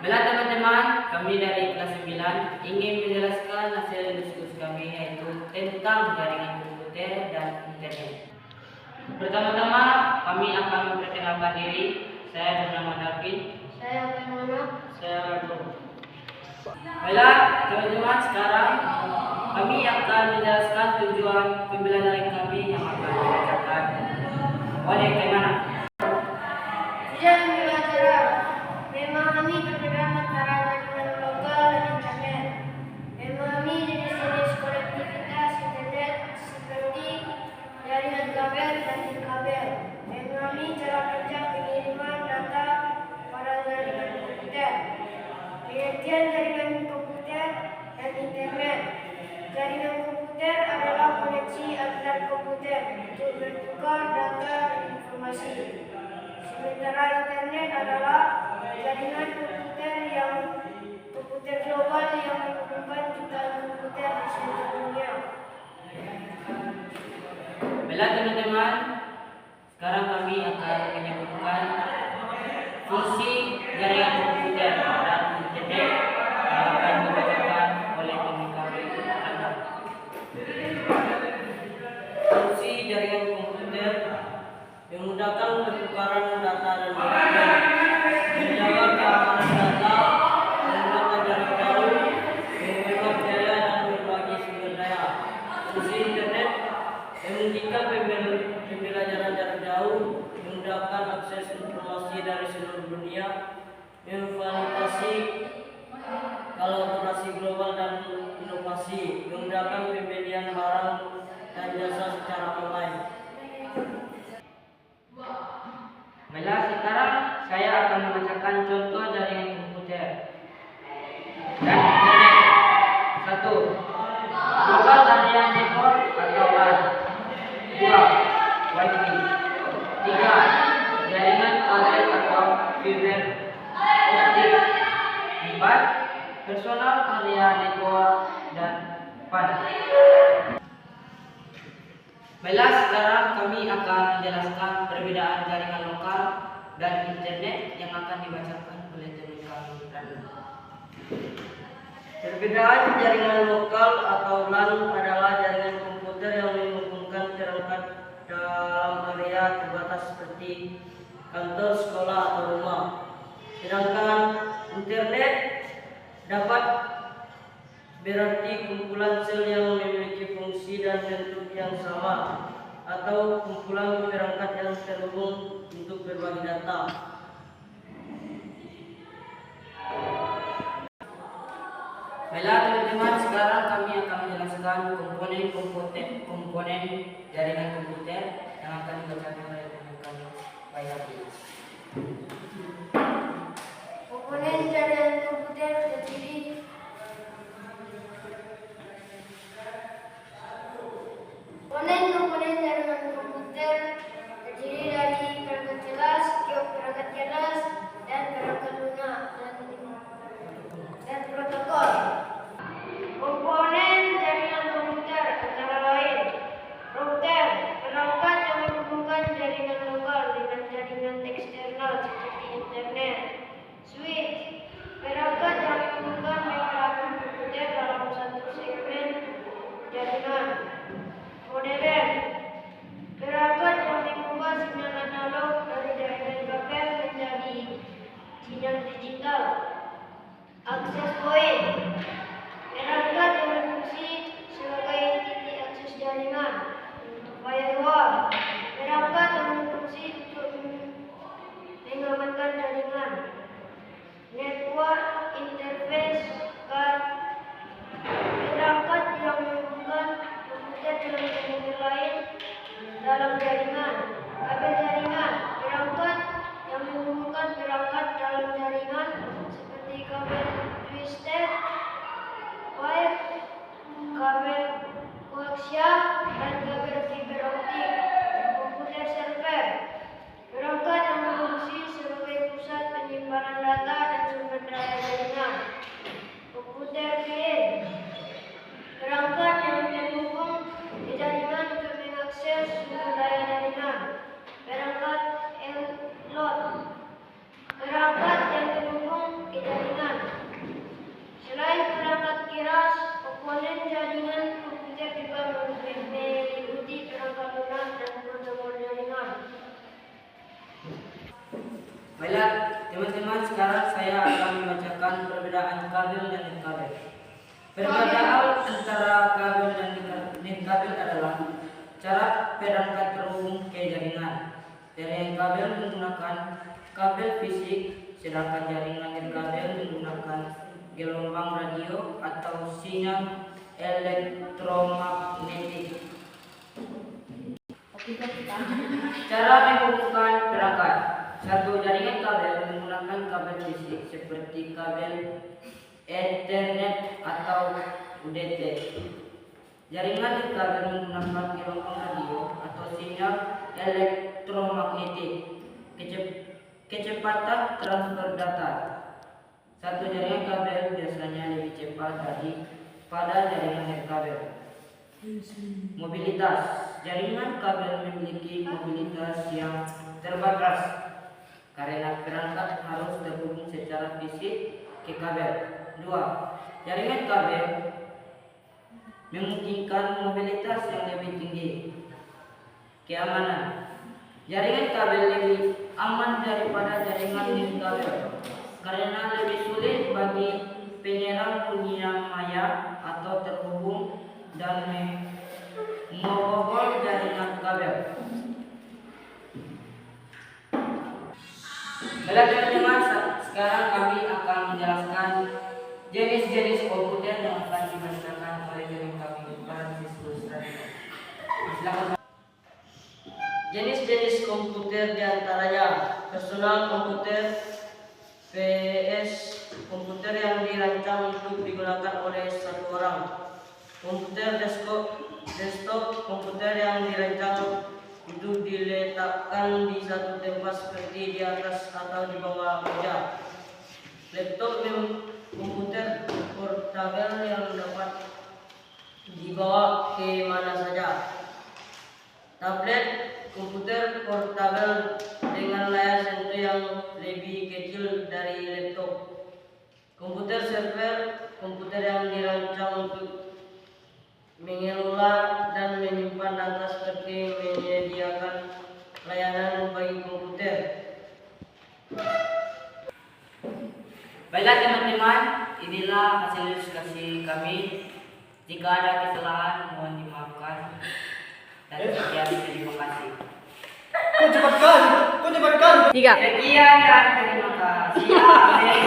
Baiklah teman-teman, kami dari kelas 9 ingin menjelaskan hasil diskusi kami yaitu tentang jaringan komputer dan internet. Pertama-tama kami akan memperkenalkan diri. Saya bernama David. Saya Bernama. Saya Aldo. Baiklah teman-teman, sekarang kami akan menjelaskan tujuan pembelajaran kami yang akan dibacakan oleh Kemana. Tujuan pembelajaran memahami perbedaan antara jaringan lokal dan internet, memahami jenis-jenis konektivitas internet seperti jaringan kabel dan non-kabel, memahami cara kerja pengiriman data pada jaringan komputer, pengertian jaringan komputer dan internet. Jaringan komputer adalah koneksi antar komputer untuk bertukar data dan informasi. Sementara internet adalah jaringan komputer global yang menghubungkan jutaan komputer di seluruh dunia. Baiklah teman-teman, sekarang kami akan menyebutkan fungsi jaringan komputer dan internet yang akan dibacakan oleh teman kami Adam. Fungsi jaringan komputer memudahkan pertukaran data dan dokumen, menjaga keamanan data, menggunakan jarak jauh, menghemat biaya dan berbagi sumber daya. Fungsi internet memungkinkan pembelajaran jarak jauh, memudahkan akses informasi dari seluruh dunia, memfasilitasi kolaborasi global dan inovasi, memudahkan pembelian barang dan jasa secara online. Baiklah, sekarang saya akan membacakan contoh jaringan komputer dan internet. 1. Lokal area network atau LAN. 2. Wi-Fi. 3. Jaringan kabel atau fiber optik. 4. Personal area network dan PAN. Baiklah, sekarang kami akan menjelaskan perbedaan jaringan lokal dan internet yang akan dibacakan oleh teman kami Ranu. Perbedaan jaringan lokal atau LAN adalah jaringan komputer yang menghubungkan perangkat dalam area terbatas seperti kantor, sekolah, atau rumah. Sedangkan internet dapat berarti kumpulan sel yang memiliki fungsi dan bentuk yang sama atau kumpulan perangkat yang terhubung untuk berbagi data. Baiklah teman-teman, sekarang kami akan menjelaskan komponen jaringan komputer yang akan dibacakan oleh teman kami Bayati. Komponen jaringan komputer terdiri Komponen jaringan komputer terdiri dari perangkat kelas, perangkat keras, dan perangkat lunak dan protokol. Komponen jaringan komputer antara lain router, perangkat yang menghubungkan jaringan lokal dengan jaringan eksternal seperti internet. Switch, perangkat yang menghubungkan beberapa komputer dalam satu segmen jaringan. Modem, perangkat yang mengubah sinyal analog dari jaringan kabel menjadi sinyal digital. Access point, perangkat yang berfungsi sebagai titik akses jaringan. Firewall, perangkat yang berfungsi untuk mengamankan jaringan. Network interface card, perangkat yang menghubungkan komputer dengan komputer lain dalam jaringan. Kabel jaringan, perangkat yang menghubungkan perangkat dalam jaringan seperti kabel twisted wire, kabel koaksial, dan kabel fiber optik. Komputer server, perangkat yang berfungsi sebagai pusat penyimpanan teman-teman, sekarang saya akan membacakan perbedaan kabel dan nirkabel. Perbedaan antara kabel dan nirkabel adalah cara perangkat terhubung ke jaringan. Jaringan kabel menggunakan kabel fisik, sedangkan jaringan nirkabel menggunakan gelombang radio atau sinyal elektromagnetik. Cara menghubungkan perangkat. Satu, jaringan kabel menggunakan kabel fisik seperti kabel Ethernet atau UDT. Jaringan nirkabel menggunakan gelombang radio atau sinyal elektromagnetik. Kecepatan transfer data. Satu, jaringan kabel biasanya lebih cepat pada jaringan nirkabel. Mobilitas. Jaringan kabel memiliki mobilitas yang terbatas karena perangkat harus terhubung secara fisik ke kabel. Dua, jaringan kabel memungkinkan mobilitas yang lebih tinggi. Keamanan. Jaringan kabel lebih aman daripada jaringan nirkabel karena lebih sulit bagi penyerang dunia maya atau terhubung dan membobol jaringan kabel. Baiklah teman-teman, sekarang kami akan menjelaskan jenis-jenis komputer yang akan digunakan oleh guru kami pada siswa selanjutnya. Silakan. Jenis-jenis komputer diantaranya personal komputer, PS, komputer yang dirancang untuk digunakan oleh satu orang. Komputer desktop, komputer yang dirancang untuk diletakkan di satu tempat seperti di atas atau di bawah meja. Laptop, komputer portabel yang dapat dibawa ke mana saja. Tablet, komputer portabel dengan layar sentuh yang lebih kecil dari laptop. Komputer server, komputer yang dirancang untuk mengelola dan menyimpan data seperti menyediakan layanan bagi komputer. Baiklah teman-teman, inilah hasil diskusi kami. Jika ada kesalahan mohon dimaafkan. Dan sekian, terima kasih. Kau cepatkan. Sekian dan terima kasih.